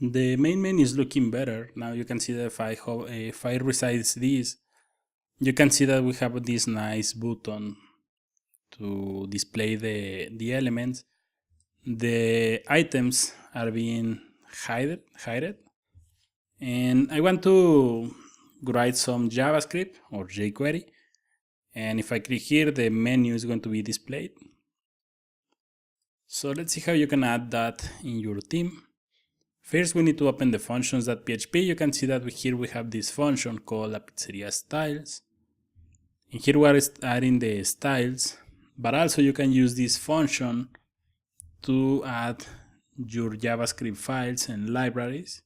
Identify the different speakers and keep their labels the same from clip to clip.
Speaker 1: The main menu is looking better. Now you can see that if I resize this, you can see that we have this nice button to display the elements. The items are being hidden. And I want to write some JavaScript or jQuery. And if I click here, the menu is going to be displayed. So let's see how you can add that in your theme. First, we need to open the functions.php. You can see that here we have this function called a pizzeria styles. And here we are adding the styles, but also you can use this function to add your JavaScript files and libraries.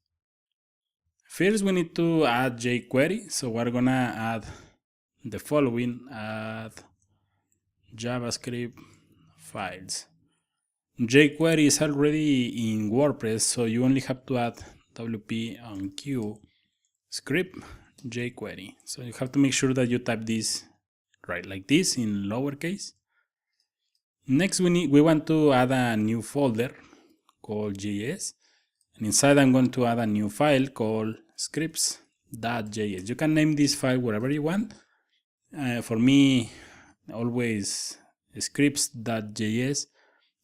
Speaker 1: First, we need to add jQuery. So we're gonna add the following: add JavaScript files. jQuery is already in WordPress, so you only have to add WP on Q script jQuery. So you have to make sure that you type this right like this in lowercase. Next, we want to add a new folder called JS, and inside I'm going to add a new file called scripts.js. You can name this file whatever you want. For me, always scripts.js.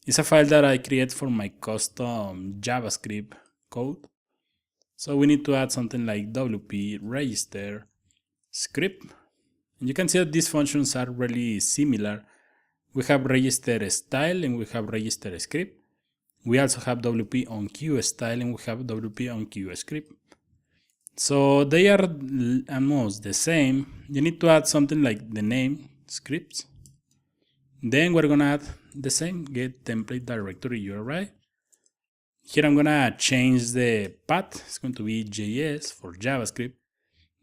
Speaker 1: It's a file that I create for my custom JavaScript code. So we need to add something like WP register script. And you can see that these functions are really similar. We have register style and we have register script. We also have WP on Q style and we have WP on Q script. So they are almost the same. You need to add something like the name scripts. Then we're gonna add the same get template directory URI. Here I'm gonna change the path. It's going to be JS for JavaScript,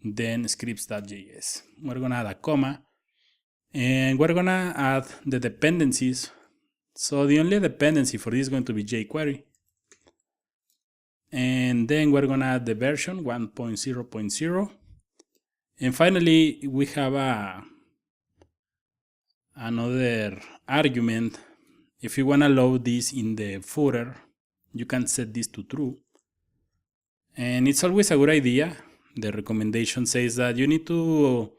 Speaker 1: then scripts.js. We're gonna add a comma, and we're gonna add the dependencies. So the only dependency for this is going to be jQuery. And then we're gonna add the version 1.0.0. And finally, we have another argument. If you want to load this in the footer, you can set this to true. And it's always a good idea. The recommendation says that you need to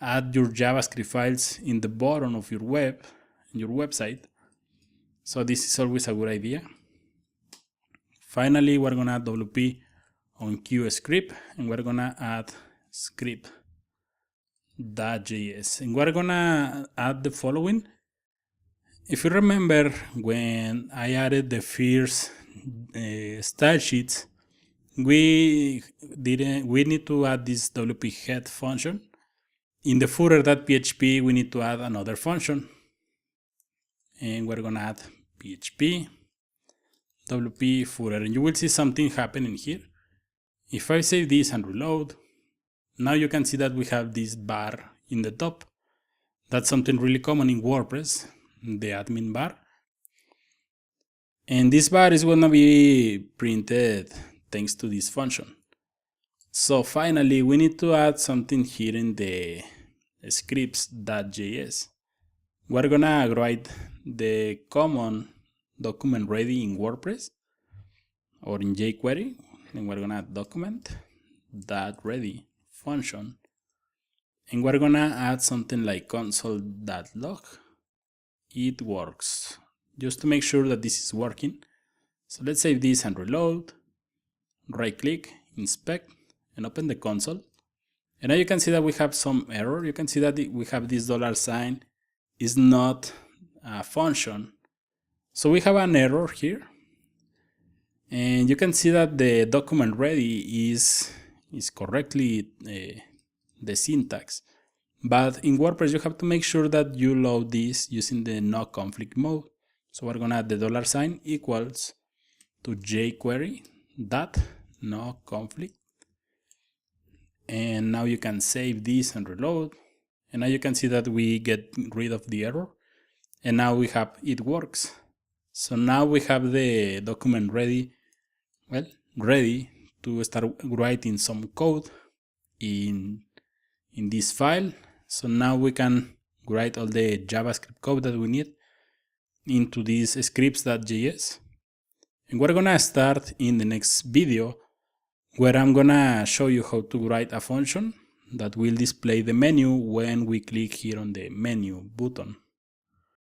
Speaker 1: add your JavaScript files in the bottom of your website. So this is always a good idea. Finally, we're gonna add WP on Q script, and we're gonna add script.js, and we're gonna add the following. If you remember, when I added the first style sheets, we need to add this WP head function. In the footer.php, we need to add another function, and we're gonna add php WP footer, and you will see something happening here. If I save this and reload, now you can see that we have this bar in the top. That's something really common in WordPress, the admin bar. And this bar is going to be printed thanks to this function. So finally, we need to add something here in the scripts.js. We're going to write the common document ready in WordPress or in jQuery, and we're going to add document.ready function, and we're gonna add something like console.log. It works, just to make sure that this is working. So let's save this and reload. Right click, inspect, and open the console. And now you can see that we have some error. You can see that we have this $sign is not a function. So we have an error here. And you can see that the document ready is correctly the syntax, but in WordPress you have to make sure that you load this using the no conflict mode. So we're gonna add the $sign equals to jQuery dot no conflict, and now you can save this and reload, and now you can see that we get rid of the error, and now we have it works. So now we have the document ready, ready to start writing some code in this file. So now we can write all the JavaScript code that we need into this scripts.js. And we're gonna start in the next video, where I'm gonna show you how to write a function that will display the menu when we click here on the menu button.